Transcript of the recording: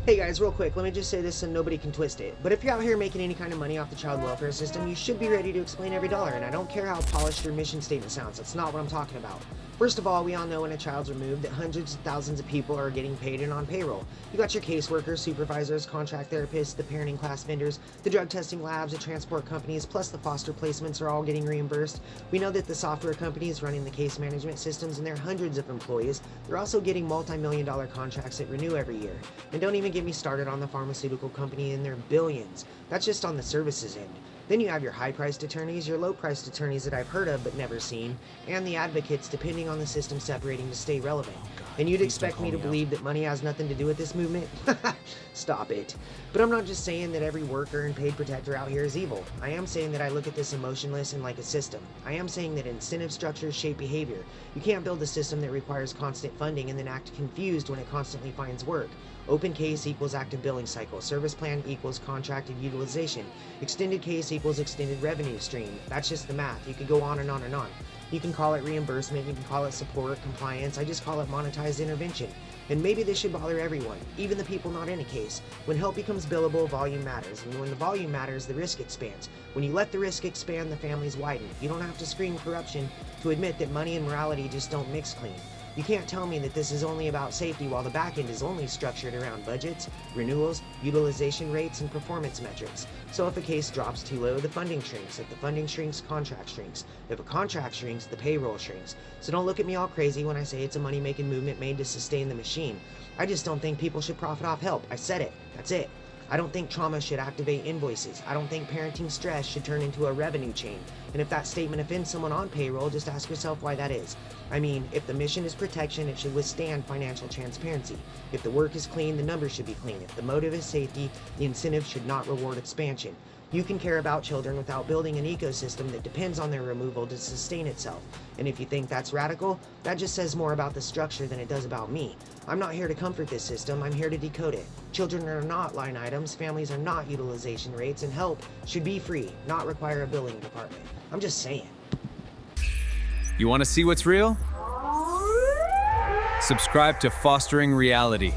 Hey guys, real quick, let me just say this so nobody can twist it. But if you're out here making any kind of money off the child welfare system, you should be ready to explain every dollar, and I don't care how polished your mission statement sounds, that's not what I'm talking about. First of all, we all know when a child's removed that hundreds of thousands of people are getting paid and on payroll. You got your caseworkers, supervisors, contract therapists, the parenting class vendors, the drug testing labs, the transport companies, plus the foster placements are all getting reimbursed. We know that the software companies running the case management systems and their hundreds of employees, they're also getting multi-million-dollar contracts that renew every year. And don't even get me started on the pharmaceutical company and their billions. That's just on the services end. Then you have your high-priced attorneys, your low-priced attorneys that I've heard of but never seen, and the advocates depending on the system separating to stay relevant. And you'd expect me to believe that money has nothing to do with this movement? Stop it. But I'm not just saying that every worker and paid protector out here is evil. I am saying that I look at this emotionless and like a system. I am saying that incentive structures shape behavior. You can't build a system that requires constant funding and then act confused when it constantly finds work. Open case equals active billing cycle. Service plan equals contracted utilization. Extended case equals extended revenue stream. That's just the math. You could go on and on and on. You can call it reimbursement, you can call it support, compliance, I just call it monetized intervention. And maybe this should bother everyone, even the people not in a case. When help becomes billable, volume matters. And when the volume matters, the risk expands. When you let the risk expand, the families widen. You don't have to scream corruption to admit that money and morality just don't mix clean. You can't tell me that this is only about safety while the backend is only structured around budgets, renewals, utilization rates, and performance metrics. So if a case drops too low, the funding shrinks. If the funding shrinks, contract shrinks. If a contract shrinks, the payroll shrinks. So don't look at me all crazy when I say it's a money-making movement made to sustain the machine. I just don't think people should profit off help. I said it. That's it. I don't think trauma should activate invoices. I don't think parenting stress should turn into a revenue chain. And if that statement offends someone on payroll, just ask yourself why that is. I mean, if the mission is protection, it should withstand financial transparency. If the work is clean, the numbers should be clean. If the motive is safety, the incentive should not reward expansion. You can care about children without building an ecosystem that depends on their removal to sustain itself. And if you think that's radical, that just says more about the structure than it does about me. I'm not here to comfort this system, I'm here to decode it. Children are not line items, families are not utilization rates, and help should be free, not require a billing department. I'm just saying. You want to see what's real? Subscribe to Fostering Reality.